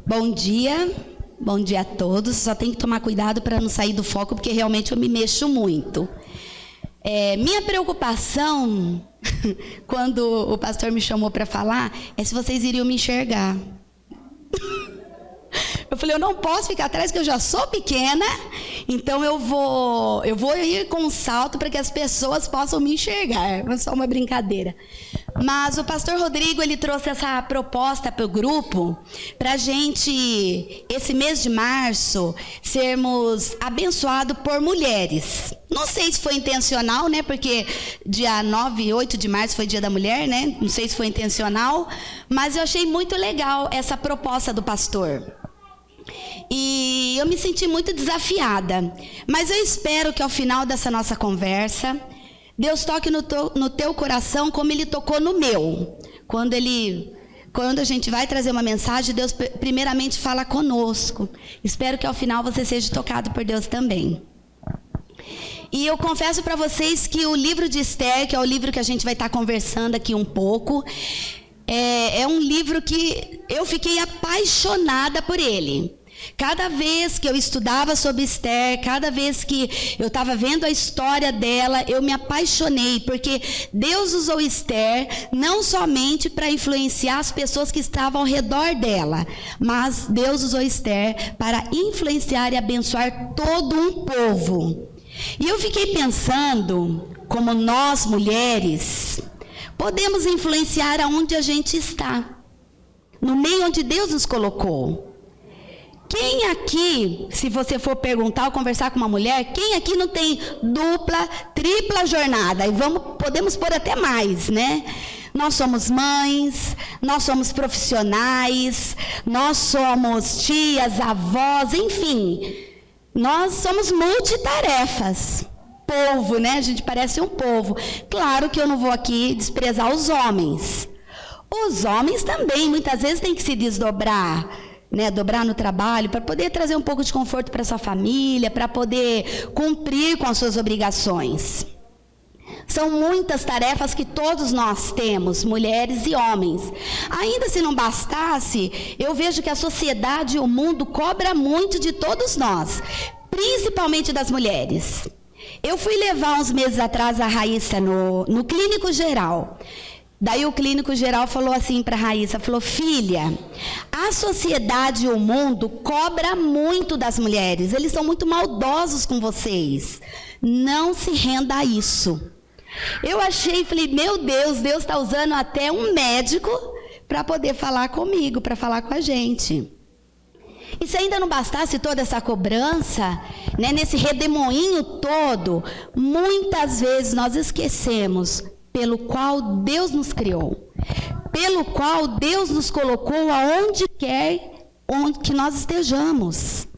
Bom dia a todos. Só tem que tomar cuidado para não sair do foco, porque realmente eu me mexo muito. Minha preocupação, quando o pastor me chamou para falar, é se vocês iriam me enxergar. Eu falei, eu não posso ficar atrás, porque eu já sou pequena, então eu vou ir com um salto para que as pessoas possam me enxergar. É só uma brincadeira. Mas o pastor Rodrigo, ele trouxe essa proposta para o grupo, para a gente, esse mês de março, sermos abençoados por mulheres. Não sei se foi intencional, né? Porque dia 9 e 8 de março foi dia da mulher, né? Não sei se foi intencional, mas eu achei muito legal essa proposta do pastor. E eu me senti muito desafiada. Mas eu espero que ao final dessa nossa conversa, Deus toque no teu coração como Ele tocou no meu. Quando a gente vai trazer uma mensagem, Deus primeiramente fala conosco. Espero que ao final você seja tocado por Deus também. E eu confesso para vocês que o livro de Esther, que é o livro que a gente vai estar conversando aqui um pouco, é um livro que eu fiquei apaixonada por ele. Cada vez que eu estudava sobre Esther, cada vez que eu estava vendo a história dela, eu me apaixonei, porque Deus usou Esther não somente para influenciar as pessoas que estavam ao redor dela, mas Deus usou Esther para influenciar e abençoar todo um povo. E eu fiquei pensando, como nós mulheres, podemos influenciar aonde a gente está, no meio onde Deus nos colocou. Quem aqui, se você for perguntar ou conversar com uma mulher, quem aqui não tem dupla, tripla jornada? E podemos pôr até mais, né? Nós somos mães, nós somos profissionais, nós somos tias, avós, enfim. Nós somos multitarefas. Povo, né? A gente parece um povo. Claro que eu não vou aqui desprezar os homens. Os homens também, muitas vezes, têm que se desdobrar, né, dobrar no trabalho, para poder trazer um pouco de conforto para sua família, para poder cumprir com as suas obrigações. São muitas tarefas que todos nós temos, mulheres e homens. Ainda se não bastasse, eu vejo que a sociedade e o mundo cobra muito de todos nós, principalmente das mulheres. Eu fui levar uns meses atrás a Raíssa no clínico geral. Daí o clínico geral falou assim para a Raíssa, falou, filha, a sociedade e o mundo cobra muito das mulheres, eles são muito maldosos com vocês, não se renda a isso. Eu achei, falei, meu Deus está usando até um médico para poder falar comigo, para falar com a gente. E se ainda não bastasse toda essa cobrança, né, nesse redemoinho todo, muitas vezes nós esquecemos pelo qual Deus nos criou, pelo qual Deus nos colocou aonde quer que nós estejamos.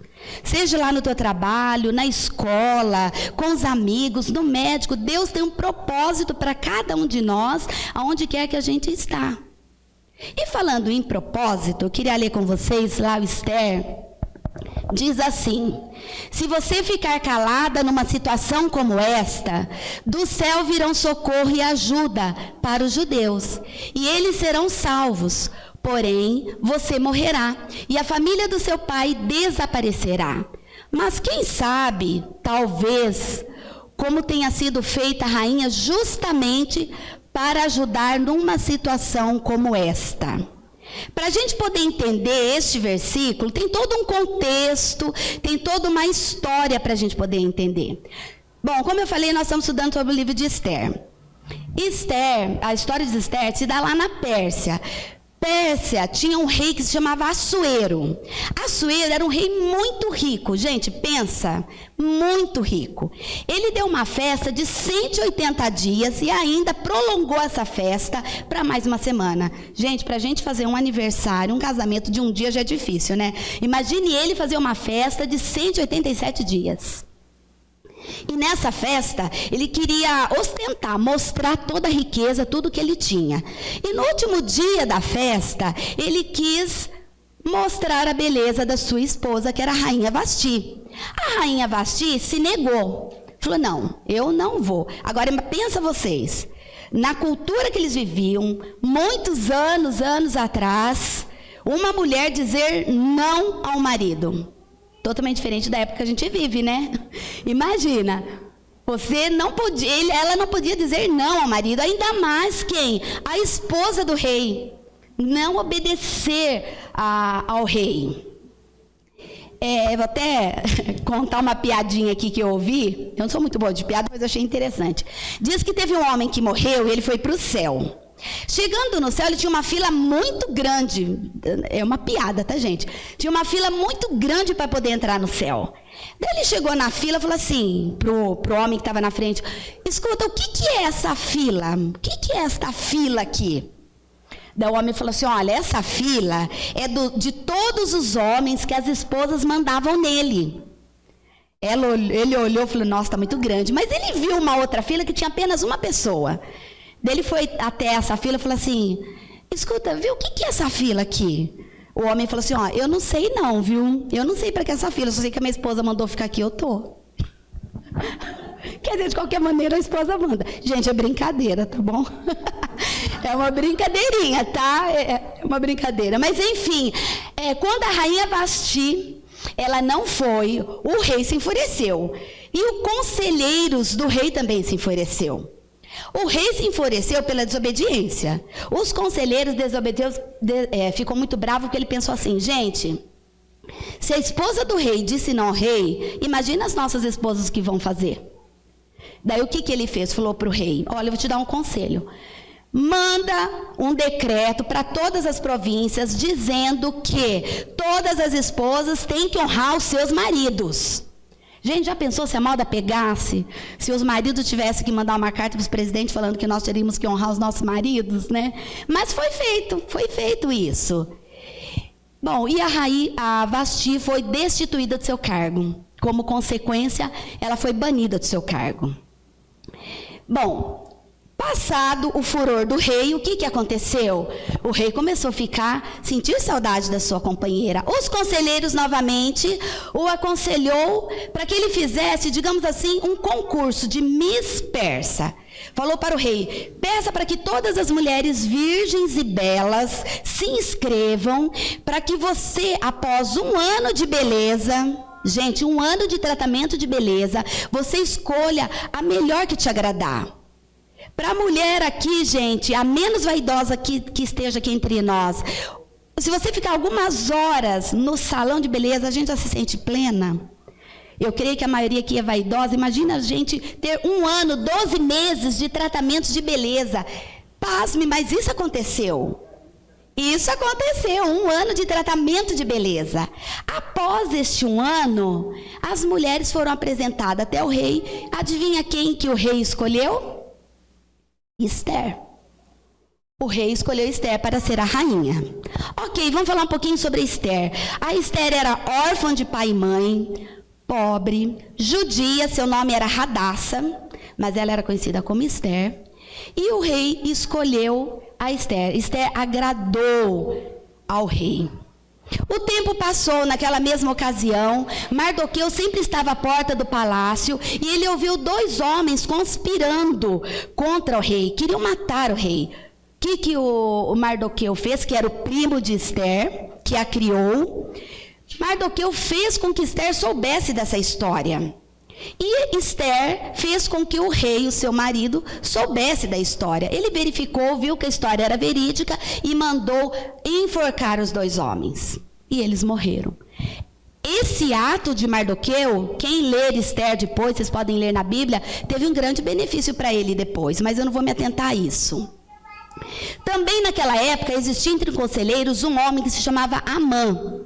Seja lá no teu trabalho, na escola, com os amigos, no médico, Deus tem um propósito para cada um de nós, aonde quer que a gente está. E falando em propósito, eu queria ler com vocês lá o Esther. Diz assim, se você ficar calada numa situação como esta, do céu virão socorro e ajuda para os judeus, e eles serão salvos, porém você morrerá, e a família do seu pai desaparecerá. Mas quem sabe, talvez, como tenha sido feita a rainha justamente para ajudar numa situação como esta. Para a gente poder entender este versículo, tem todo um contexto, tem toda uma história para a gente poder entender. Bom, como eu falei, nós estamos estudando sobre o livro de Esther. Esther, a história de Esther se dá lá na Pérsia. Pérsia tinha um rei que se chamava Assuero. Assuero era um rei muito rico, gente, pensa, muito rico. Ele deu uma festa de 180 dias e ainda prolongou essa festa para mais uma semana. Gente, para a gente fazer um aniversário, um casamento de um dia já é difícil, né? Imagine ele fazer uma festa de 187 dias. E nessa festa, ele queria ostentar, mostrar toda a riqueza, tudo que ele tinha. E no último dia da festa, ele quis mostrar a beleza da sua esposa, que era a rainha Vasti. A rainha Vasti se negou. Falou, não, eu não vou. Agora, pensa vocês, na cultura que eles viviam, muitos anos atrás, uma mulher dizer não ao marido. Totalmente diferente da época que a gente vive, né? Imagina, ela não podia dizer não ao marido, ainda mais quem? A esposa do rei. Não obedecer ao rei. Vou até contar uma piadinha aqui que eu ouvi. Eu não sou muito boa de piada, mas achei interessante. Diz que teve um homem que morreu e ele foi para o céu. Chegando no céu, ele tinha uma fila muito grande. É uma piada, tá, gente? Tinha uma fila muito grande para poder entrar no céu. Daí ele chegou na fila e falou assim pro homem que estava na frente: escuta, o que é essa fila? O que é esta fila aqui? Daí o homem falou assim: olha, essa fila é de todos os homens que as esposas mandavam nele. Ele olhou e falou: nossa, está muito grande. Mas ele viu uma outra fila que tinha apenas uma pessoa. Daí ele foi até essa fila e falou assim: escuta, viu, o que é essa fila aqui? O homem falou assim: ó, eu não sei não, viu? Eu não sei para que essa fila, eu só sei que a minha esposa mandou ficar aqui, eu tô. Quer dizer, de qualquer maneira a esposa manda. Gente, é brincadeira, tá bom? É uma brincadeirinha, tá? É uma brincadeira. Mas enfim, quando a rainha Vasti, ela não foi, o rei se enfureceu. E os conselheiros do rei também se enfureceu. O rei se enfureceu pela desobediência. Os conselheiros desobedeceram, ficou muito bravo porque ele pensou assim: gente, se a esposa do rei disse não ao rei, imagina as nossas esposas que vão fazer. Daí o que ele fez? Falou para o rei: olha, eu vou te dar um conselho. Manda um decreto para todas as províncias dizendo que todas as esposas têm que honrar os seus maridos. Gente, já pensou se a moda pegasse? Se os maridos tivessem que mandar uma carta para os presidentes falando que nós teríamos que honrar os nossos maridos, né? Mas foi feito isso. Bom, e a Vasti foi destituída do seu cargo. Como consequência, ela foi banida do seu cargo. Bom, passado o furor do rei, o que aconteceu? O rei começou a sentir saudade da sua companheira. Os conselheiros novamente o aconselhou para que ele fizesse, digamos assim, um concurso de Miss Persa. Falou para o rei: peça para que todas as mulheres virgens e belas se inscrevam para que você, após um ano de beleza, gente, um ano de tratamento de beleza, você escolha a melhor que te agradar. Para a mulher aqui, gente, a menos vaidosa que esteja aqui entre nós, se você ficar algumas horas no salão de beleza, a gente já se sente plena. Eu creio que a maioria aqui é vaidosa. Imagina a gente ter 1 ano, 12 meses de tratamento de beleza. Pasme, mas isso aconteceu. Isso aconteceu, 1 ano de tratamento de beleza. Após este 1 ano, as mulheres foram apresentadas até o rei. Adivinha quem que o rei escolheu? Esther. O rei escolheu Esther para ser a rainha. Ok, vamos falar um pouquinho sobre Esther. A Esther era órfã de pai e mãe, pobre, judia, seu nome era Radassa, mas ela era conhecida como Esther. E o rei escolheu a Esther. Esther agradou ao rei. O tempo passou. Naquela mesma ocasião, Mardoqueu sempre estava à porta do palácio e ele ouviu 2 homens conspirando contra o rei, queriam matar o rei. O que o Mardoqueu fez, que era o primo de Esther, que a criou? Mardoqueu fez com que Esther soubesse dessa história. E Esther fez com que o rei, o seu marido, soubesse da história. Ele verificou, viu que a história era verídica e mandou enforcar os 2 homens. E eles morreram. Esse ato de Mardoqueu, quem ler Esther depois, vocês podem ler na Bíblia, teve um grande benefício para ele depois, mas eu não vou me atentar a isso. Também naquela época existia entre os conselheiros um homem que se chamava Amã.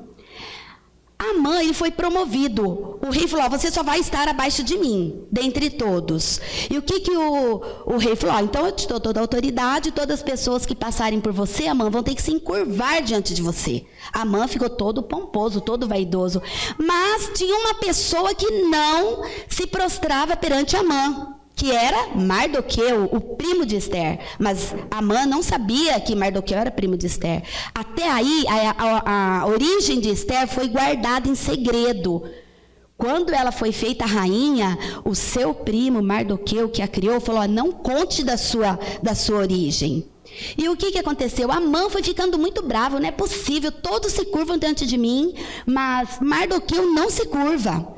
Amã, ele foi promovido. O rei falou: você só vai estar abaixo de mim, dentre todos. E o que o rei falou? Então eu te dou toda a autoridade, todas as pessoas que passarem por você, Amã, vão ter que se encurvar diante de você. Amã ficou todo pomposo, todo vaidoso. Mas tinha uma pessoa que não se prostrava perante Amã, que era Mardoqueu, o primo de Esther. Mas Amã não sabia que Mardoqueu era primo de Esther. Até aí, a origem de Esther foi guardada em segredo. Quando ela foi feita rainha, o seu primo Mardoqueu, que a criou, falou: não conte da sua origem. E o que aconteceu? Amã foi ficando muito bravo, não é possível, todos se curvam diante de mim, mas Mardoqueu não se curva.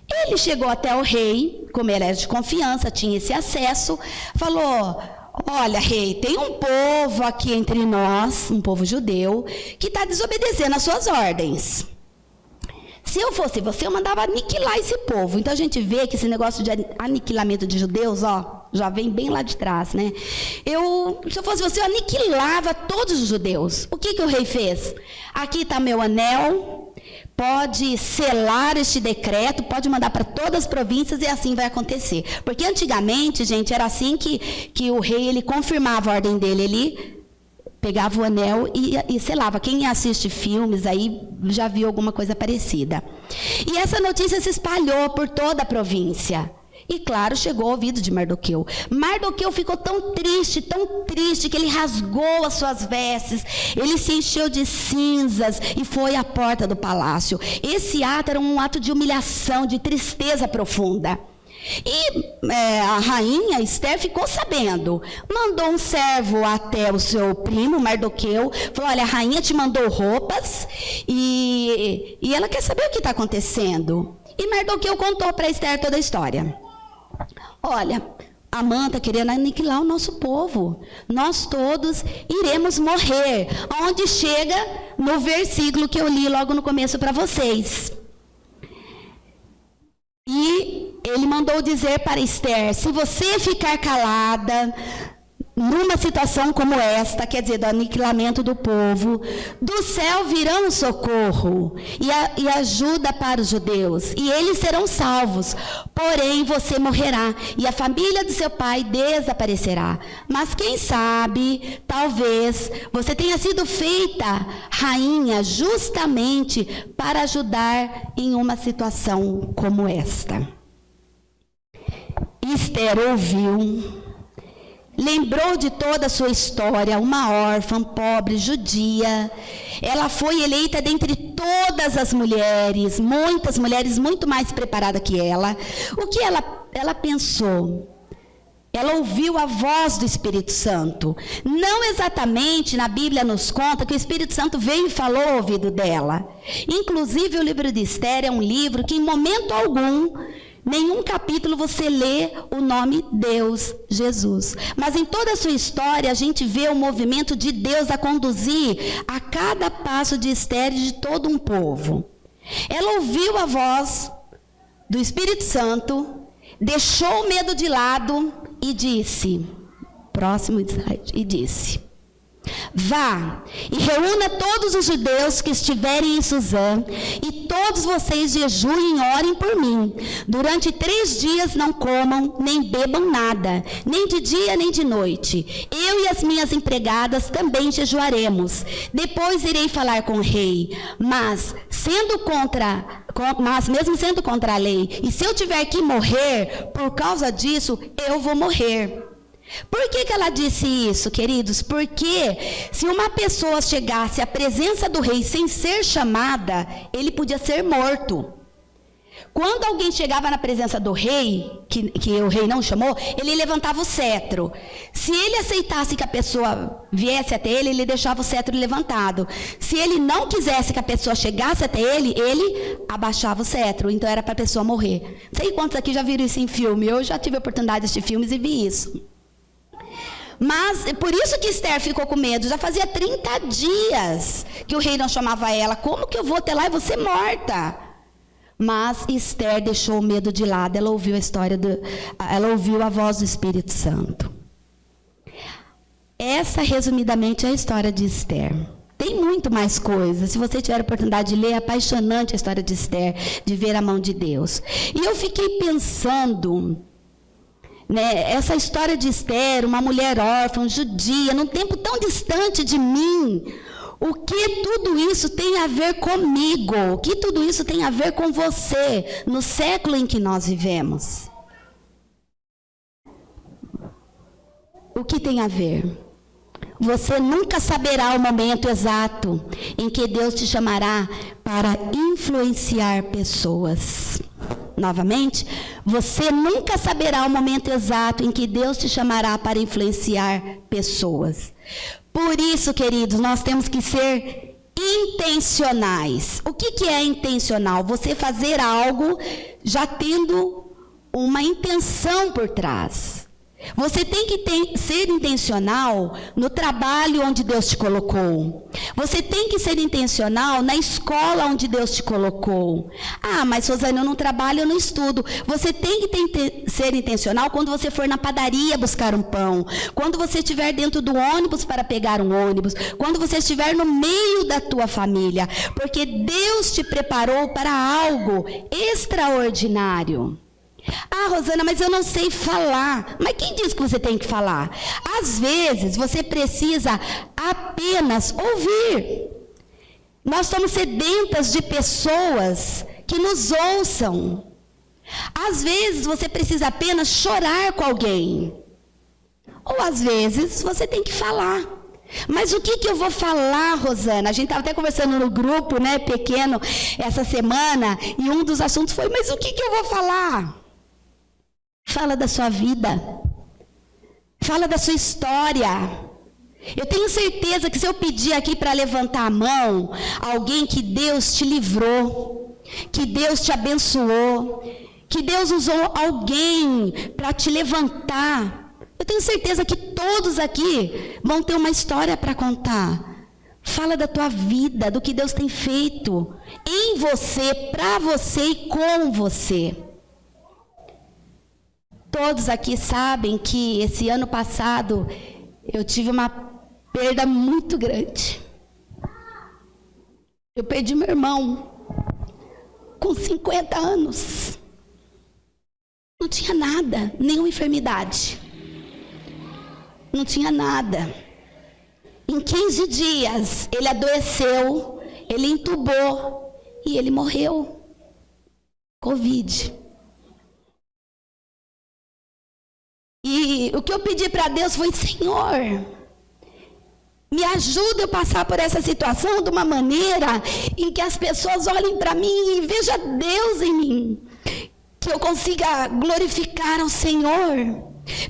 Ele chegou até o rei, como ele era de confiança, tinha esse acesso, falou: olha, rei, tem um povo aqui entre nós, um povo judeu, que está desobedecendo às suas ordens. Se eu fosse você, eu mandava aniquilar esse povo. Então a gente vê que esse negócio de aniquilamento de judeus, já vem bem lá de trás, né? Se eu fosse você, eu aniquilava todos os judeus. O que o rei fez? Aqui está meu anel, pode selar este decreto, pode mandar para todas as províncias e assim vai acontecer. Porque antigamente, gente, era assim que o rei, ele confirmava a ordem dele, ele pegava o anel e selava. Quem assiste filmes aí já viu alguma coisa parecida. E essa notícia se espalhou por toda a província. E claro, chegou ao ouvido de Mardoqueu. Mardoqueu ficou tão triste, que ele rasgou as suas vestes, ele se encheu de cinzas e foi à porta do palácio. Esse ato era um ato de humilhação, de tristeza profunda. E a rainha Esther ficou sabendo, mandou um servo até o seu primo Mardoqueu, falou: olha, a rainha te mandou roupas e ela quer saber o que está acontecendo. E Mardoqueu contou para Esther toda a história. Olha, Amã está querendo aniquilar o nosso povo, nós todos iremos morrer, onde chega no versículo que eu li logo no começo para vocês. E ele mandou dizer para Esther: se você ficar calada numa situação como esta, quer dizer, do aniquilamento do povo, do céu virá um socorro e ajuda para os judeus, e eles serão salvos, porém você morrerá, e a família do seu pai desaparecerá. Mas quem sabe, talvez, você tenha sido feita rainha justamente para ajudar em uma situação como esta. Esther ouviu, lembrou de toda a sua história, uma órfã, pobre, judia. Ela foi eleita dentre todas as mulheres, muitas mulheres muito mais preparadas que ela. O que ela pensou? Ela ouviu a voz do Espírito Santo. Não exatamente, na Bíblia nos conta que o Espírito Santo veio e falou ao ouvido dela. Inclusive, o livro de Esther é um livro que, em momento algum, nenhum capítulo você lê o nome Deus, Jesus. Mas em toda a sua história, a gente vê o movimento de Deus a conduzir a cada passo de Esther e de todo um povo. Ela ouviu a voz do Espírito Santo, deixou o medo de lado e disse, próximo slide, e disse: vá e reúna todos os judeus que estiverem em Suzã, e todos vocês jejuem e orem por mim. Durante 3 dias não comam, nem bebam nada, nem de dia nem de noite. Eu e as minhas empregadas também jejuaremos. Depois irei falar com o rei, mas mesmo sendo contra a lei, e se eu tiver que morrer por causa disso, eu vou morrer. Por que ela disse isso, queridos? Porque se uma pessoa chegasse à presença do rei sem ser chamada, ele podia ser morto. Quando alguém chegava na presença do rei, que o rei não chamou, ele levantava o cetro. Se ele aceitasse que a pessoa viesse até ele, ele deixava o cetro levantado. Se ele não quisesse que a pessoa chegasse até ele, ele abaixava o cetro. Então era para a pessoa morrer. Não sei quantos aqui já viram isso em filme. Eu já tive a oportunidade de assistir filmes e vi isso. Mas por isso que Esther ficou com medo. Já fazia 30 dias que o rei não chamava ela. Como que eu vou até lá e vou ser morta? Mas Esther deixou o medo de lado. Ela ouviu ela ouviu a voz do Espírito Santo. Essa, resumidamente, é a história de Esther. Tem muito mais coisas. Se você tiver a oportunidade de ler, é apaixonante a história de Esther, de ver a mão de Deus. E eu fiquei pensando, essa história de Esther, uma mulher órfã, judia, num tempo tão distante de mim, o que tudo isso tem a ver comigo? O que tudo isso tem a ver com você, no século em que nós vivemos? O que tem a ver? Você nunca saberá o momento exato em que Deus te chamará para influenciar pessoas. novamente, você nunca saberá o momento exato em que Deus te chamará para influenciar pessoas. Por isso, queridos, nós temos que ser intencionais. O que é intencional? Você fazer algo já tendo uma intenção por trás. Você tem que ser intencional no trabalho onde Deus te colocou. Você tem que ser intencional na escola onde Deus te colocou. Ah, mas Rosane, eu não trabalho, eu não estudo. Você tem que ser intencional quando você for na padaria buscar um pão. Quando você estiver dentro do ônibus para pegar um ônibus. Quando você estiver no meio da tua família. Porque Deus te preparou para algo extraordinário. Ah, Rosana, mas eu não sei falar. Mas quem diz que você tem que falar? Às vezes, você precisa apenas ouvir. Nós estamos sedentas de pessoas que nos ouçam. Às vezes, você precisa apenas chorar com alguém. Ou às vezes, você tem que falar. Mas o que eu vou falar, Rosana? A gente estava até conversando no grupo, né, pequeno, essa semana, e um dos assuntos foi, mas o que eu vou falar? Fala da sua vida. Fala da sua história. Eu tenho certeza que se eu pedir aqui para levantar a mão, alguém que Deus te livrou, que Deus te abençoou, que Deus usou alguém para te levantar, eu tenho certeza que todos aqui vão ter uma história para contar. Fala da tua vida, do que Deus tem feito em você, para você e com você. Todos aqui sabem que esse ano passado eu tive uma perda muito grande. Eu perdi meu irmão com 50 anos. Não tinha nada, nenhuma enfermidade. Não tinha nada. Em 15 dias ele adoeceu, ele entubou e ele morreu. Covid. E o que eu pedi para Deus foi, Senhor, me ajuda a passar por essa situação de uma maneira em que as pessoas olhem para mim e vejam Deus em mim. Que eu consiga glorificar ao Senhor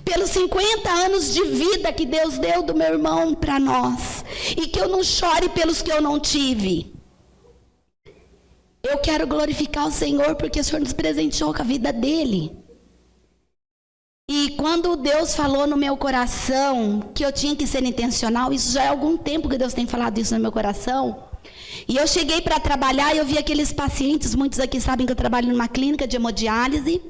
pelos 50 anos de vida que Deus deu do meu irmão para nós. E que eu não chore pelos que eu não tive. Eu quero glorificar o Senhor porque o Senhor nos presenteou com a vida dele. E quando Deus falou no meu coração que eu tinha que ser intencional, isso já é algum tempo que Deus tem falado isso no meu coração. E eu cheguei para trabalhar e eu vi aqueles pacientes, muitos aqui sabem que eu trabalho numa clínica de hemodiálise.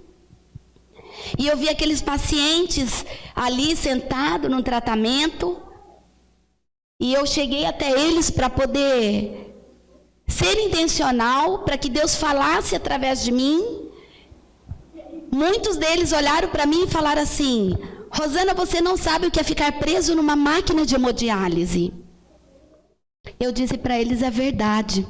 E eu vi aqueles pacientes ali sentados no tratamento. E eu cheguei até eles para poder ser intencional, para que Deus falasse através de mim. Muitos deles olharam para mim e falaram assim, Rosana, você não sabe o que é ficar preso numa máquina de hemodiálise. Eu disse para eles, é verdade.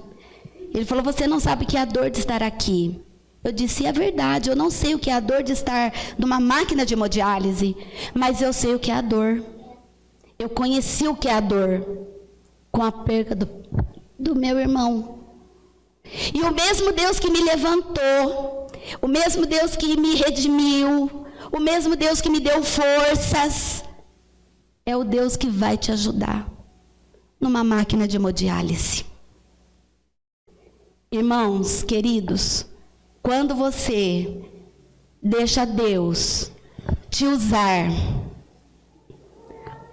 Ele falou, você não sabe o que é a dor de estar aqui. Eu disse, é verdade, eu não sei o que é a dor de estar numa máquina de hemodiálise, mas eu sei o que é a dor. Eu conheci o que é a dor com a perda do meu irmão. E o mesmo Deus que me levantou, o mesmo Deus que me redimiu, o mesmo Deus que me deu forças, é o Deus que vai te ajudar numa máquina de hemodiálise. Irmãos, queridos, quando você deixa Deus te usar,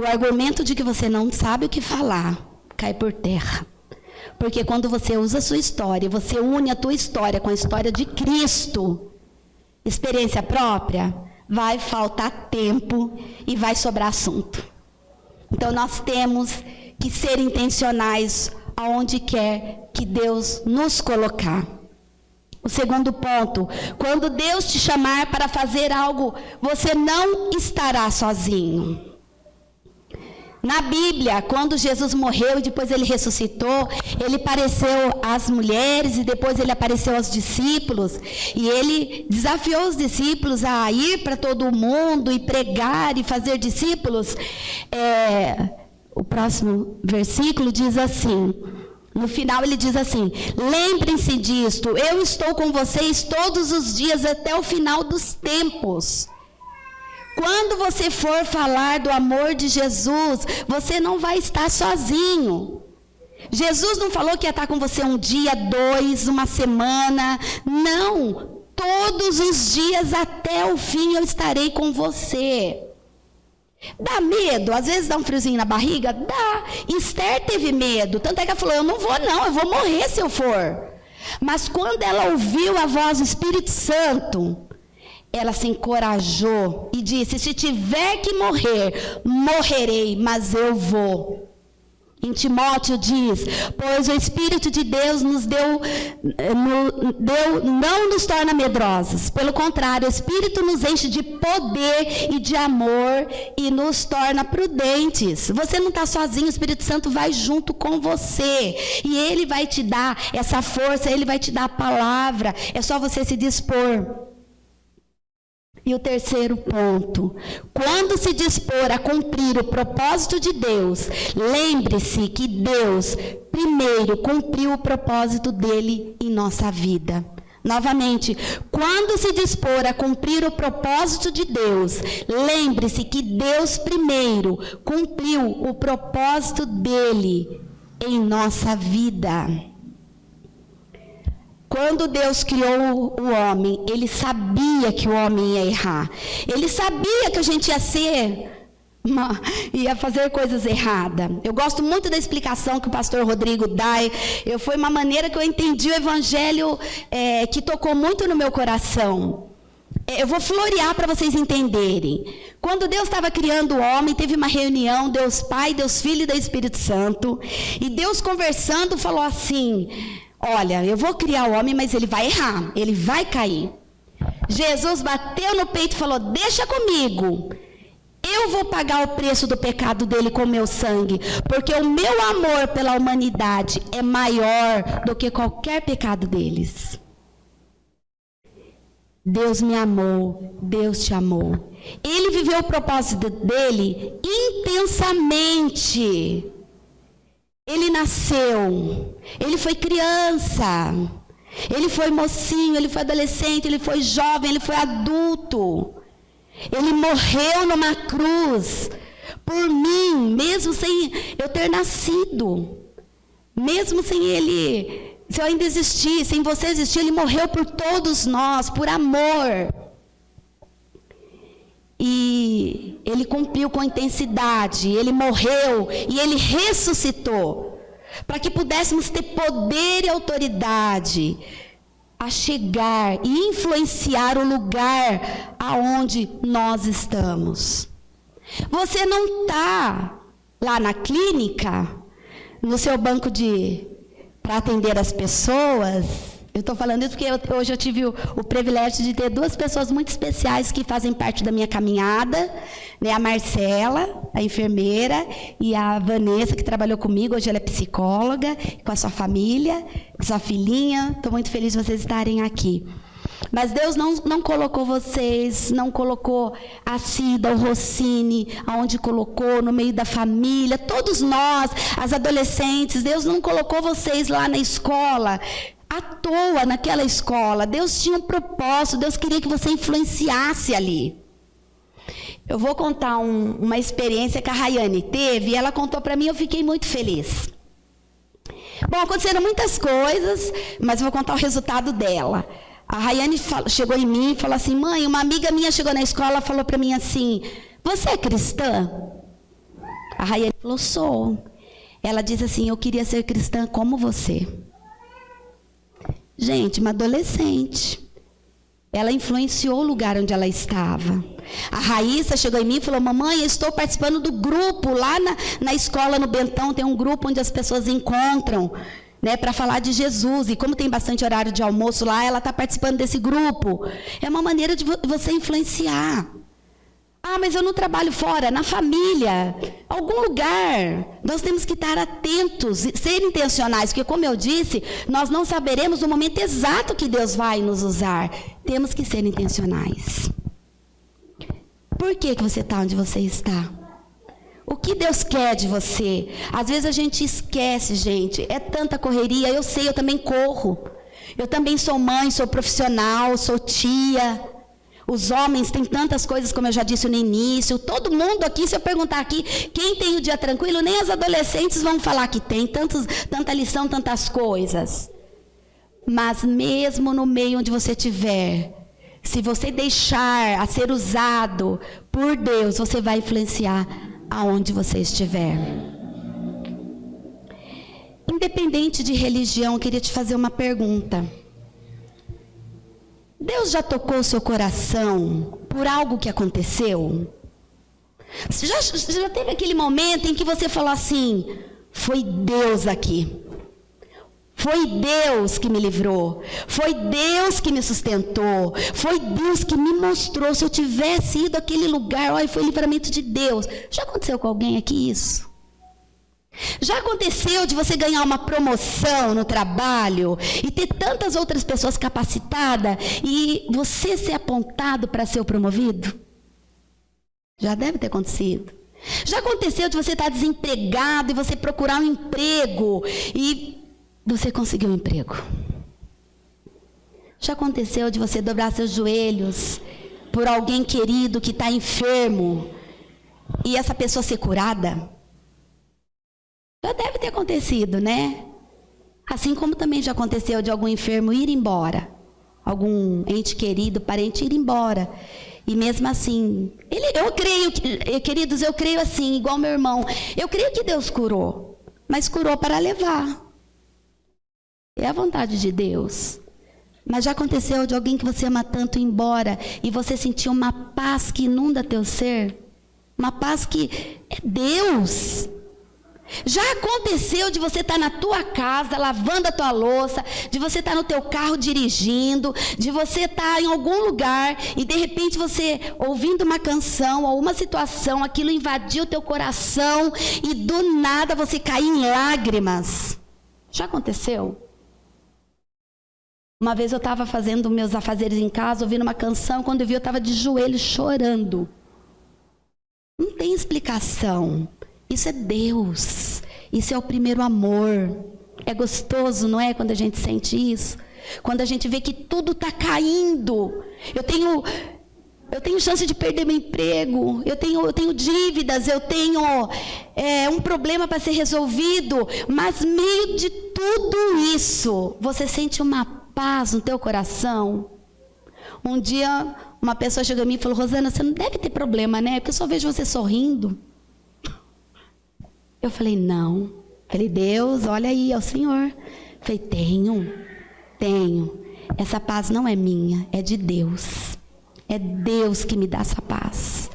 o argumento de que você não sabe o que falar cai por terra. Porque quando você usa a sua história, você une a tua história com a história de Cristo, experiência própria, vai faltar tempo e vai sobrar assunto. Então nós temos que ser intencionais aonde quer que Deus nos colocar. O segundo ponto, quando Deus te chamar para fazer algo, você não estará sozinho. Na Bíblia, quando Jesus morreu e depois ele ressuscitou, ele apareceu às mulheres e depois ele apareceu aos discípulos. E ele desafiou os discípulos a ir para todo o mundo e pregar e fazer discípulos. O próximo versículo diz assim, No final ele diz assim: lembrem-se disto, eu estou com vocês todos os dias até o final dos tempos. Quando você for falar do amor de Jesus, você não vai estar sozinho. Jesus não falou que ia estar com você um dia, 2, uma semana. Não, todos os dias até o fim eu estarei com você. Dá medo? Às vezes dá um friozinho na barriga? Dá. Esther teve medo, tanto é que ela falou: eu não vou não, eu vou morrer se eu for. Mas quando ela ouviu a voz do Espírito Santo, ela se encorajou e disse: se tiver que morrer, morrerei, mas eu vou. Em Timóteo diz: pois o Espírito de Deus nos deu, não nos torna medrosos. Pelo contrário, o Espírito nos enche de poder e de amor e nos torna prudentes. Você não está sozinho, o Espírito Santo vai junto com você. E Ele vai te dar essa força, Ele vai te dar a palavra. É só você se dispor. E o terceiro ponto: quando se dispor a cumprir o propósito de Deus, lembre-se que Deus primeiro cumpriu o propósito dele em nossa vida. Novamente, quando se dispor a cumprir o propósito de Deus, lembre-se que Deus primeiro cumpriu o propósito dele em nossa vida. Quando Deus criou o homem, Ele sabia que o homem ia errar. Ele sabia que a gente ia fazer coisas erradas. Eu gosto muito da explicação que o pastor Rodrigo dá. Foi uma maneira que eu entendi o evangelho que tocou muito no meu coração. Eu vou florear para vocês entenderem. Quando Deus estava criando o homem, teve uma reunião, Deus Pai, Deus Filho e Deus Espírito Santo. E Deus conversando falou assim: olha, eu vou criar o homem, mas ele vai errar, ele vai cair. Jesus bateu no peito e falou: deixa comigo. Eu vou pagar o preço do pecado dele com o meu sangue, porque o meu amor pela humanidade é maior do que qualquer pecado deles. Deus me amou, Deus te amou. Ele viveu o propósito dele intensamente. Ele nasceu, ele foi criança, ele foi mocinho, ele foi adolescente, ele foi jovem, ele foi adulto. Ele morreu numa cruz por mim, mesmo sem eu ter nascido. Mesmo sem ele, se eu ainda existir, sem você existir, ele morreu por todos nós, por amor. E ele cumpriu com intensidade, ele morreu e ele ressuscitou, para que pudéssemos ter poder e autoridade a chegar e influenciar o lugar aonde nós estamos. Você não está lá na clínica, no seu banco para atender as pessoas. Eu estou falando isso porque hoje eu tive o privilégio de ter 2 pessoas muito especiais que fazem parte da minha caminhada, né? A Marcela, a enfermeira, e a Vanessa, que trabalhou comigo. Hoje ela é psicóloga, com a sua família, com sua filhinha. Estou muito feliz de vocês estarem aqui. Mas Deus não colocou vocês, não colocou a Cida, o Rossini, aonde colocou, no meio da família, todos nós, as adolescentes. Deus não colocou vocês lá na escola à toa, naquela escola. Deus tinha um propósito, Deus queria que você influenciasse ali. Eu vou contar uma experiência que a Rayane teve, e ela contou para mim, eu fiquei muito feliz. Bom, aconteceram muitas coisas, mas eu vou contar o resultado dela. A Rayane chegou em mim e falou assim: mãe, uma amiga minha chegou na escola e falou para mim assim: você é cristã? A Rayane falou: sou. Ela disse assim: eu queria ser cristã como você. Gente, uma adolescente. Ela influenciou o lugar onde ela estava. A Raíssa chegou em mim e falou: mamãe, eu estou participando do grupo lá na escola no Bentão. Tem um grupo onde as pessoas encontram, né, para falar de Jesus. E como tem bastante horário de almoço lá, ela está participando desse grupo. É uma maneira de você influenciar. Ah, mas eu não trabalho fora, na família, algum lugar. Nós temos que estar atentos, ser intencionais, porque, como eu disse, nós não saberemos o momento exato que Deus vai nos usar. Temos que ser intencionais. Por que você está onde você está? O que Deus quer de você? Às vezes a gente esquece, gente. É tanta correria. Eu sei, eu também corro. Eu também sou mãe, sou profissional, sou tia. Os homens têm tantas coisas, como eu já disse no início. Todo mundo aqui, se eu perguntar aqui, quem tem o dia tranquilo, nem as adolescentes vão falar que tem. Tanta lição, tantas coisas. Mas mesmo no meio onde você estiver, se você deixar a ser usado por Deus, você vai influenciar aonde você estiver. Independente de religião, eu queria te fazer uma pergunta. Deus já tocou o seu coração por algo que aconteceu? Você já teve aquele momento em que você falou assim, foi Deus aqui. Foi Deus que me livrou. Foi Deus que me sustentou. Foi Deus que me mostrou. Se eu tivesse ido àquele lugar, olha, foi livramento de Deus. Já aconteceu com alguém aqui isso? Já aconteceu de você ganhar uma promoção no trabalho e ter tantas outras pessoas capacitadas e você ser apontado para ser o promovido? Já deve ter acontecido. Já aconteceu de você estar desempregado e você procurar um emprego e você conseguiu um emprego? Já aconteceu de você dobrar seus joelhos por alguém querido que está enfermo e essa pessoa ser curada? Já deve ter acontecido, né? Assim como também já aconteceu de algum enfermo ir embora, algum ente querido, parente ir embora. E mesmo assim, eu creio, queridos, eu creio assim, igual meu irmão, eu creio que Deus curou, mas curou para levar. É a vontade de Deus. Mas já aconteceu de alguém que você ama tanto ir embora e você sentiu uma paz que inunda teu ser? Uma paz que é Deus. Já aconteceu de você estar na tua casa, lavando a tua louça, de você estar no teu carro dirigindo, de você estar em algum lugar e de repente você ouvindo uma canção ou uma situação, aquilo invadiu o teu coração e do nada você cair em lágrimas? Já aconteceu? Uma vez eu estava fazendo meus afazeres em casa, ouvindo uma canção, quando eu vi eu estava de joelhos chorando. Não tem explicação. Isso é Deus. Isso é o primeiro amor. É gostoso, não é? Quando a gente sente isso. Quando a gente vê que tudo está caindo. Eu tenho chance de perder meu emprego. Eu tenho dívidas. Eu tenho um problema para ser resolvido. Mas meio de tudo isso, você sente uma paz no teu coração. Um dia, uma pessoa chegou a mim e falou, Rosana, você não deve ter problema, né? Porque eu só vejo você sorrindo. Eu falei, não. Falei, Deus, olha aí, é o Senhor. Falei, tenho. Essa paz não é minha, é de Deus. É Deus que me dá essa paz.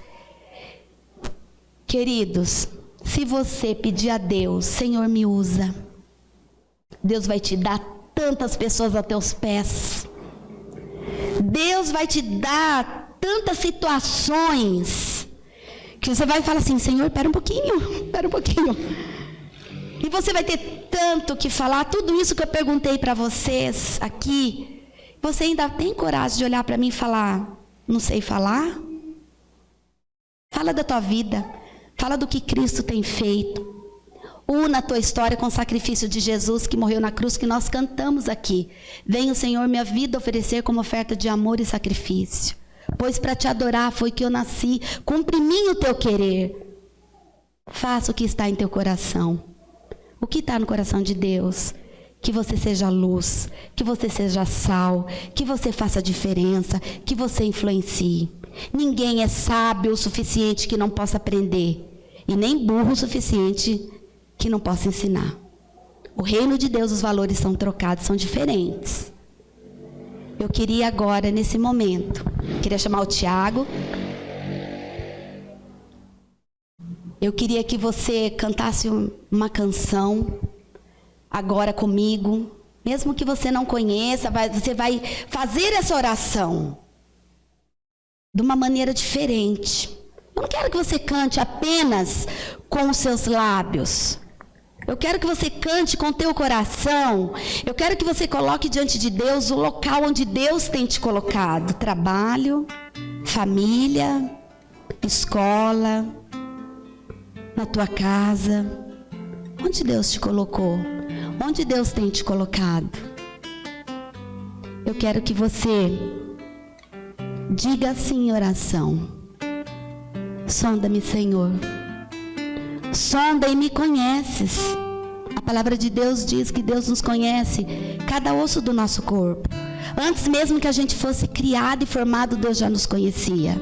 Queridos, se você pedir a Deus, Senhor, me usa, Deus vai te dar tantas pessoas a teus pés. Deus vai te dar tantas situações que você vai falar assim, Senhor, espera um pouquinho. E você vai ter tanto que falar, tudo isso que eu perguntei para vocês aqui, você ainda tem coragem de olhar para mim e falar, não sei falar? Fala da tua vida, fala do que Cristo tem feito. Una a tua história com o sacrifício de Jesus que morreu na cruz, que nós cantamos aqui. Venha o Senhor minha vida oferecer como oferta de amor e sacrifício. Pois para te adorar foi que eu nasci, cumpre em mim o teu querer. Faça o que está em teu coração. O que está no coração de Deus? Que você seja luz, que você seja sal, que você faça diferença, que você influencie. Ninguém é sábio o suficiente que não possa aprender, e nem burro o suficiente que não possa ensinar. O reino de Deus, os valores são trocados, são diferentes. Eu queria agora, nesse momento, queria chamar o Tiago. Eu queria que você cantasse uma canção agora comigo. Mesmo que você não conheça, você vai fazer essa oração de uma maneira diferente. Eu não quero que você cante apenas com os seus lábios. Eu quero que você cante com o teu coração. Eu quero que você coloque diante de Deus o local onde Deus tem te colocado. Trabalho, família, escola, na tua casa. Onde Deus te colocou? Onde Deus tem te colocado? Eu quero que você diga assim em oração: sonda-me, Senhor. Sonda e me conheces. A palavra de Deus diz que Deus nos conhece, cada osso do nosso corpo. Antes mesmo que a gente fosse criado e formado, Deus já nos conhecia.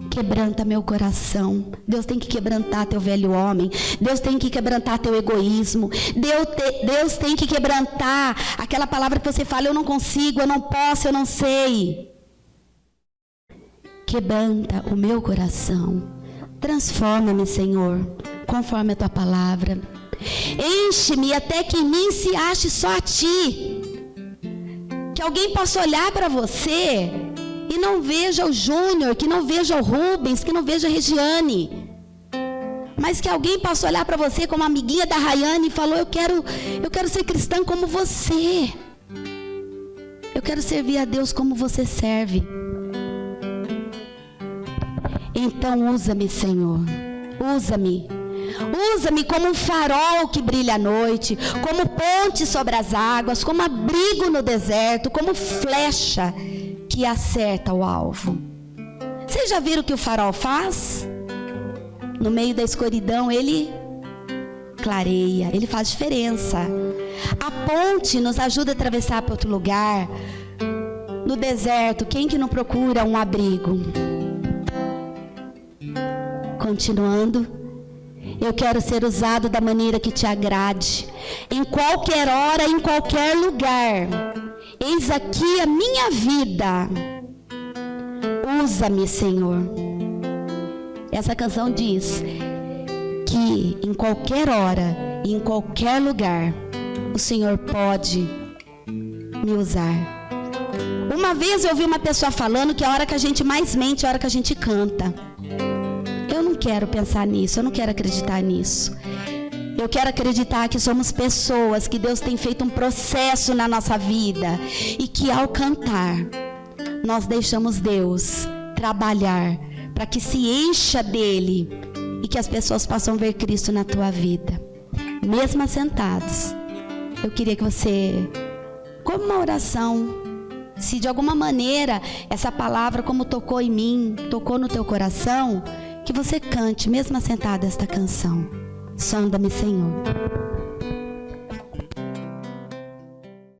Quebranta meu coração. Deus tem que quebrantar teu velho homem. Deus tem que quebrantar teu egoísmo. Deus tem que quebrantar aquela palavra que você fala: eu não consigo, eu não posso, eu não sei. Quebranta o meu coração. Transforma-me, Senhor, conforme a tua palavra. Enche-me até que em mim se ache só a ti. Que alguém possa olhar para você e não veja o Júnior, que não veja o Rubens, que não veja a Regiane, mas que alguém possa olhar para você como amiguinha da Rayane e falou: eu quero ser cristã como você. Eu quero servir a Deus como você serve. Então usa-me, Senhor. Usa-me. Usa-me como um farol que brilha à noite, como ponte sobre as águas, como abrigo no deserto, como flecha que acerta o alvo. Vocês já viram o que o farol faz? No meio da escuridão ele clareia, ele faz diferença. A ponte nos ajuda a atravessar para outro lugar. No deserto, quem que não procura um abrigo? Continuando, eu quero ser usado da maneira que te agrade, em qualquer hora, em qualquer lugar. Eis aqui a minha vida. Usa-me, Senhor. Essa canção diz que em qualquer hora e em qualquer lugar o Senhor pode me usar. Uma vez eu ouvi uma pessoa falando que a hora que a gente mais mente é a hora que a gente canta. Eu não quero pensar nisso, eu não quero acreditar nisso. Eu quero acreditar que somos pessoas, que Deus tem feito um processo na nossa vida e que ao cantar, nós deixamos Deus trabalhar para que se encha dele e que as pessoas possam ver Cristo na tua vida. Mesmo assentados, eu queria que você, como uma oração, se de alguma maneira essa palavra, como tocou em mim, tocou no teu coração, que você cante, mesmo assentado, esta canção. Sonda-me, Senhor.